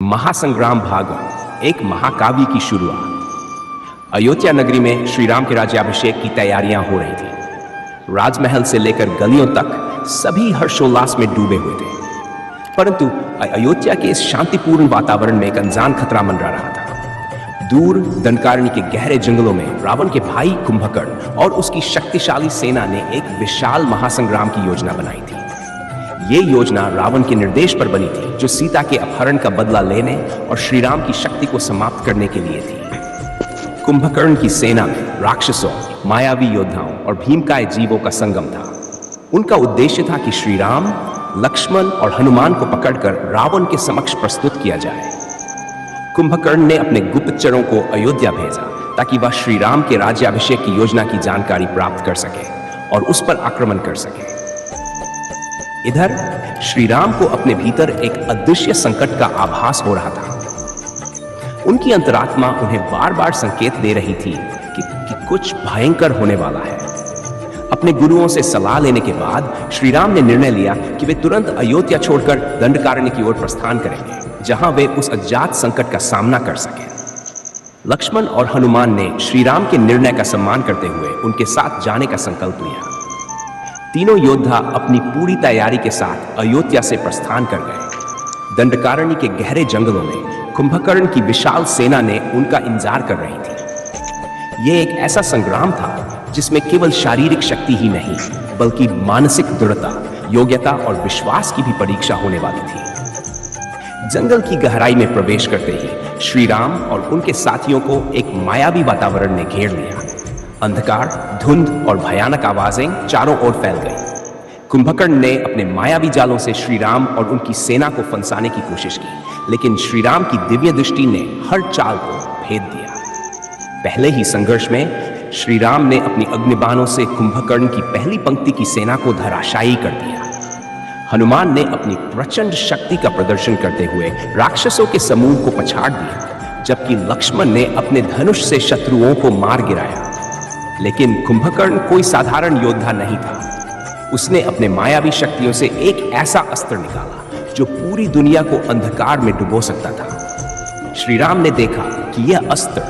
महासंग्राम भाग 1, एक महाकाव्य की शुरुआत। अयोध्या नगरी में श्री राम के राज्याभिषेक की तैयारियां हो रही थी। राजमहल से लेकर गलियों तक सभी हर्षोल्लास में डूबे हुए थे। परंतु अयोध्या के इस शांतिपूर्ण वातावरण में एक अनजान खतरा मंडरा रहा था। दूर दंडकारण्य के गहरे जंगलों में रावण के भाई कुंभकर्ण और उसकी शक्तिशाली सेना ने एक विशाल महासंग्राम की योजना बनाई थी। ये योजना रावण के निर्देश पर बनी थी, जो सीता के अपहरण का बदला लेने और श्री राम की शक्ति को समाप्त करने के लिए थी। कुंभकर्ण की सेना में राक्षसों, मायावी योद्धाओं और भीमकाय जीवों का संगम था। उनका उद्देश्य था कि श्री राम, लक्ष्मण और हनुमान को पकड़कर रावण के समक्ष प्रस्तुत किया जाए। कुंभकर्ण ने अपने गुप्तचरों को अयोध्या भेजा ताकि वह श्री राम के राज्याभिषेक की योजना की जानकारी प्राप्त कर सके और उस पर आक्रमण कर सके। इधर श्री राम को अपने भीतर एक अदृश्य संकट का आभास हो रहा था। उनकी अंतरात्मा उन्हें बार बार संकेत दे रही थी कि कुछ भयंकर होने वाला है। अपने गुरुओं से सलाह लेने के बाद श्री राम ने निर्णय लिया कि वे तुरंत अयोध्या छोड़कर दंडकारण्य की ओर प्रस्थान करेंगे, जहां वे उस अज्ञात संकट का सामना कर सकें। लक्ष्मण और हनुमान ने श्री राम के निर्णय का सम्मान करते हुए उनके साथ जाने का संकल्प लिया। तीनों योद्धा अपनी पूरी तैयारी के साथ अयोध्या से प्रस्थान कर गए। दंडकारण्य के गहरे जंगलों में कुंभकर्ण की विशाल सेना ने उनका इंतजार कर रही थी। यह एक ऐसा संग्राम था जिसमें केवल शारीरिक शक्ति ही नहीं, बल्कि मानसिक दृढ़ता, योग्यता और विश्वास की भी परीक्षा होने वाली थी। जंगल की गहराई में प्रवेश करते ही श्री राम और उनके साथियों को एक मायावी वातावरण ने घेर लिया। अंधकार, धुंध और भयानक आवाजें चारों ओर फैल गईं। कुंभकर्ण ने अपने मायावी जालों से श्री राम और उनकी सेना को फंसाने की कोशिश की, लेकिन श्री राम की दिव्य दृष्टि ने हर चाल को भेद दिया। पहले ही संघर्ष में श्री राम ने अपनी अग्निबाणों से कुंभकर्ण की पहली पंक्ति की सेना को धराशायी कर दिया। हनुमान ने अपनी प्रचंड शक्ति का प्रदर्शन करते हुए राक्षसों के समूह को पछाड़ दिया, जबकि लक्ष्मण ने अपने धनुष से शत्रुओं को मार गिराया। लेकिन कुंभकर्ण कोई साधारण योद्धा नहीं था। उसने अपने मायावी शक्तियों से एक ऐसा अस्त्र निकाला जो पूरी दुनिया को अंधकार में डुबो सकता था। श्री राम ने देखा कि यह अस्त्र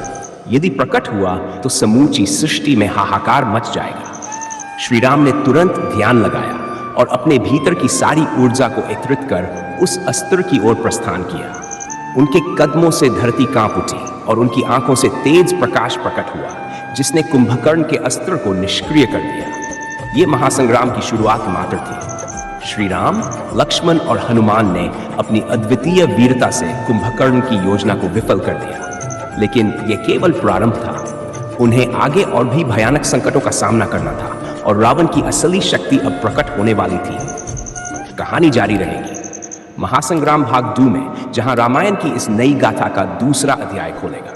यदि प्रकट हुआ तो समूची सृष्टि में हाहाकार मच जाएगा। श्री राम ने तुरंत ध्यान लगाया और अपने भीतर की सारी ऊर्जा को एकत्रित कर उस अस्त्र की ओर प्रस्थान किया। उनके कदमों से धरती कांप उठी और उनकी आंखों से तेज प्रकाश प्रकट हुआ, जिसने कुंभकर्ण के अस्त्र को निष्क्रिय कर दिया। ये महासंग्राम की शुरुआत मात्र थी। श्री राम, लक्ष्मण और हनुमान ने अपनी अद्वितीय वीरता से कुंभकर्ण की योजना को विफल कर दिया। लेकिन यह केवल प्रारंभ था। उन्हें आगे और भी भयानक संकटों का सामना करना था और रावण की असली शक्ति अब प्रकट होने वाली थी। कहानी जारी रहेगी महासंग्राम भाग 2 में, जहां रामायण की इस नई गाथा का दूसरा अध्याय खोलेगा।